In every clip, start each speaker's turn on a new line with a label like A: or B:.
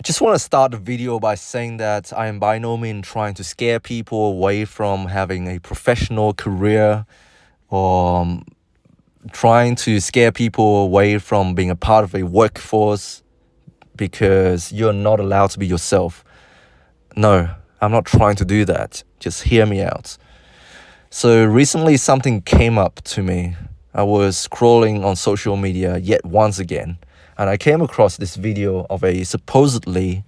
A: Just want to start the video by saying that I am by no means trying to scare people away from having a professional career or trying to scare people away from being a part of a workforce because you're not allowed to be yourself. No, I'm not trying to do that. Just hear me out. So recently something came up to me. I was scrolling on social media yet once again, and I came across this video of a supposedly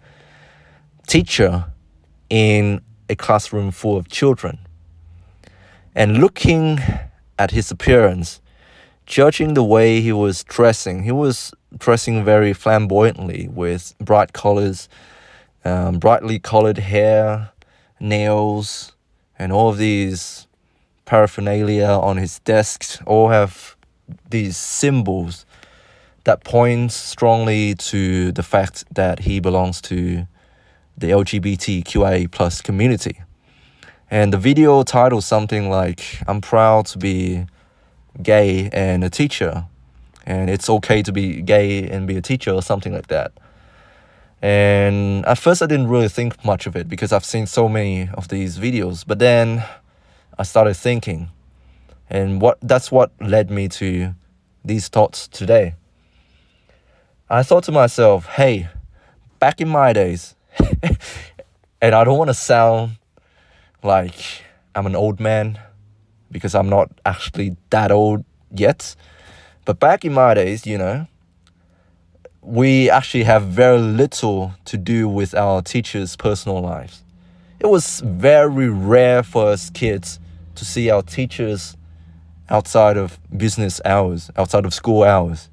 A: teacher in a classroom full of children. And looking at his appearance, judging the way he was dressing very flamboyantly with bright colors, brightly colored hair, nails, and all of these paraphernalia on his desk all have these symbols that point strongly to the fact that he belongs to the LGBTQIA plus community. And the video titled something like, "I'm proud to be gay and a teacher, and it's okay to be gay and be a teacher," or something like that. And at first I didn't really think much of it because I've seen so many of these videos, but then I started thinking, and that's what led me to these thoughts today. I thought to myself, hey, back in my days, and I don't want to sound like I'm an old man because I'm not actually that old yet, but back in my days, we actually have very little to do with our teachers' personal lives. It was very rare for us kids to see our teachers outside of business hours, outside of school hours,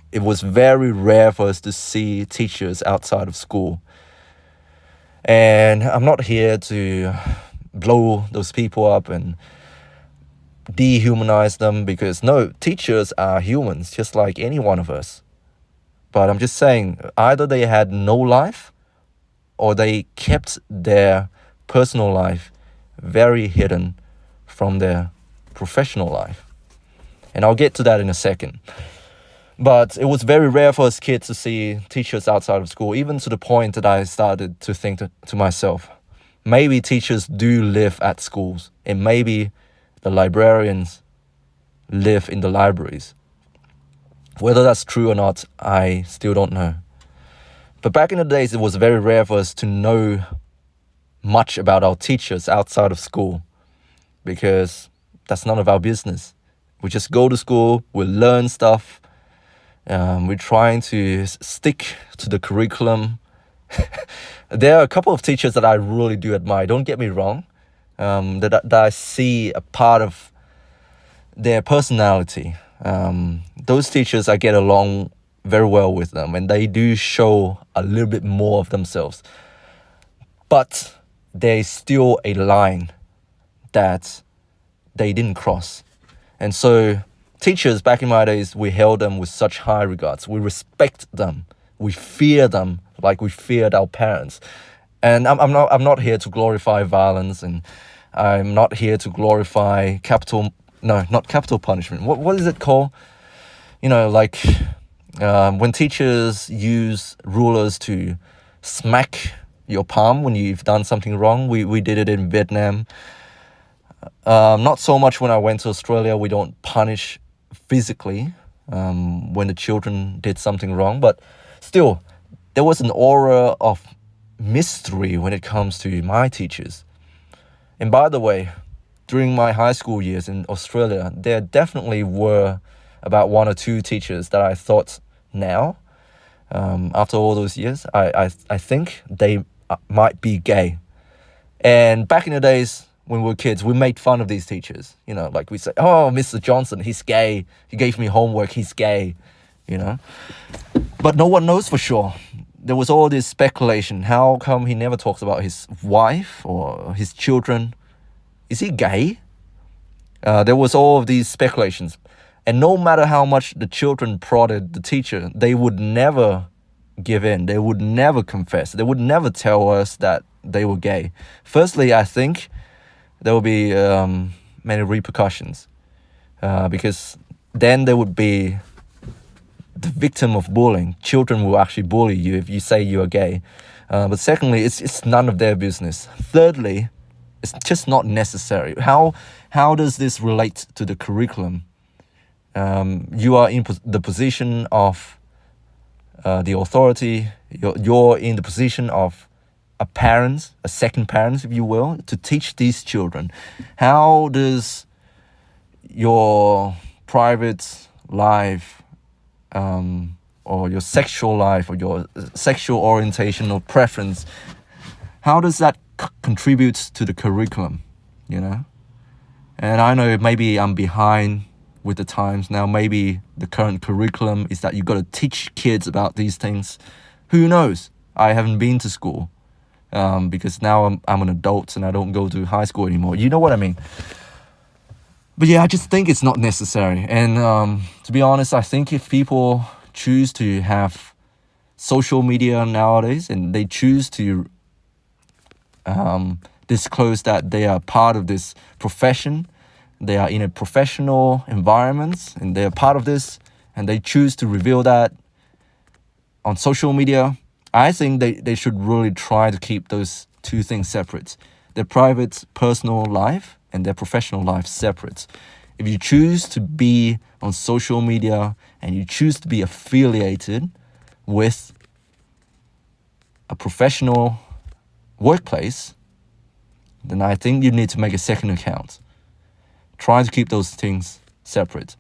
A: It was very rare for us to see teachers outside of school. And I'm not here to blow those people up and dehumanize them because no, teachers are humans just like any one of us. But I'm just saying, either they had no life or they kept their personal life very hidden from their professional life. And I'll get to that in a second. But it was very rare for us kids to see teachers outside of school, even to the point that I started to think to myself, maybe teachers do live at schools, and maybe the librarians live in the libraries. Whether that's true or not, I still don't know. But back in the days, it was very rare for us to know much about our teachers outside of school because that's none of our business. We just go to school, we learn stuff, we're trying to stick to the curriculum. There are a couple of teachers that I really do admire, don't get me wrong, that I see a part of their personality. Those teachers, I get along very well with them, and they do show a little bit more of themselves. But there is still a line that they didn't cross. And so teachers back in my days, we held them with such high regards. We respect them. We fear them like we feared our parents. And I'm not here to glorify violence, and I'm not here to glorify not capital punishment. What is it called? When teachers use rulers to smack your palm when you've done something wrong. We did it in Vietnam. Not so much when I went to Australia. We don't punish physically when the children did something wrong, but still, there was an aura of mystery when it comes to my teachers. And by the way, during my high school years in Australia, there definitely were about one or two teachers that I thought now, after all those years, I think they might be gay. And back in the days when we were kids, we made fun of these teachers. Like we say, "Oh, Mr. Johnson, he's gay. He gave me homework, he's gay," But no one knows for sure. There was all this speculation. How come he never talks about his wife or his children? Is he gay? There was all of these speculations. And no matter how much the children prodded the teacher, they would never give in. They would never confess. They would never tell us that they were gay. Firstly, I think there will be many repercussions because then there would be the victim of bullying. Children will actually bully you if you say you are gay. But secondly, it's none of their business. Thirdly, it's just not necessary. How does this relate to the curriculum? You are in the position of the authority. You're in the position of a second parent, if you will, to teach these children. How does your private life or your sexual life or your sexual orientation or preference, how does that contribute to the curriculum, you know? And I know maybe I'm behind with the times now. Maybe the current curriculum is that you got to teach kids about these things. Who knows? I haven't been to school because now I'm an adult and I don't go to high school anymore. You know what I mean? But yeah, I just think it's not necessary. And to be honest, I think if people choose to have social media nowadays and they choose to disclose that they are part of this profession, they are in a professional environment and they are part of this, and they choose to reveal that on social media, I think they should really try to keep those two things separate. Their private, personal life and their professional life separate. If you choose to be on social media and you choose to be affiliated with a professional workplace, then I think you need to make a second account. Try to keep those things separate.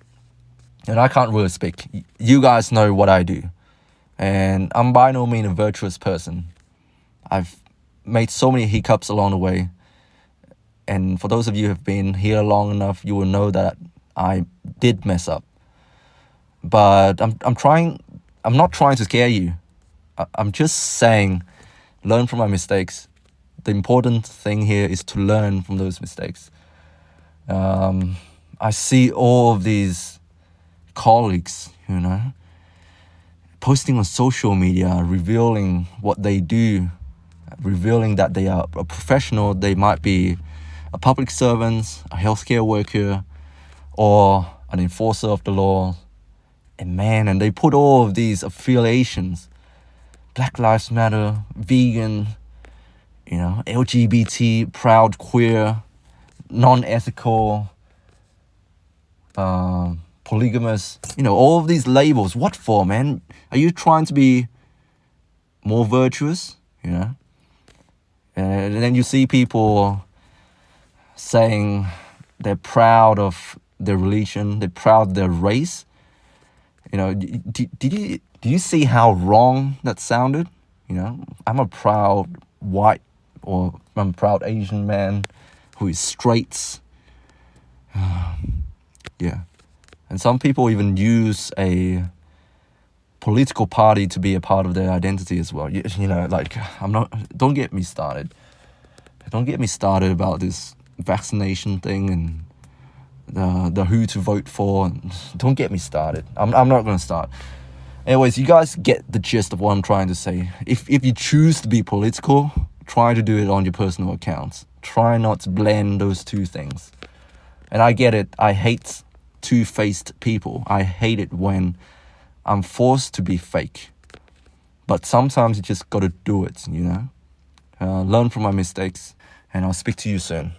A: And I can't really speak. You guys know what I do. And I'm by no means a virtuous person. I've made so many hiccups along the way. And for those of you who have been here long enough, you will know that I did mess up. But I'm not trying to scare you. I'm just saying, learn from my mistakes. The important thing here is to learn from those mistakes. I see all of these colleagues, you know, posting on social media, revealing what they do, revealing that they are a professional. They might be a public servant, a healthcare worker, or an enforcer of the law. And they put all of these affiliations, Black Lives Matter, vegan, you know, LGBT, proud queer, non-ethical, polygamous, you know, all of these labels. What for, man? Are you trying to be more virtuous, you know? And then you see people saying they're proud of their religion, they're proud of their race. You know, do you see how wrong that sounded? You know, I'm a proud white or I'm a proud Asian man who is straight. Yeah. And some people even use a political party to be a part of their identity as well. You know, like, don't get me started. Don't get me started about this vaccination thing and the who to vote for. Don't get me started. I'm not going to start. Anyways, you guys get the gist of what I'm trying to say. If you choose to be political, try to do it on your personal accounts. Try not to blend those two things. And I get it. I hate two-faced people. I hate it when I'm forced to be fake. But sometimes you just got to do it, you know. Learn from my mistakes, and I'll speak to you soon.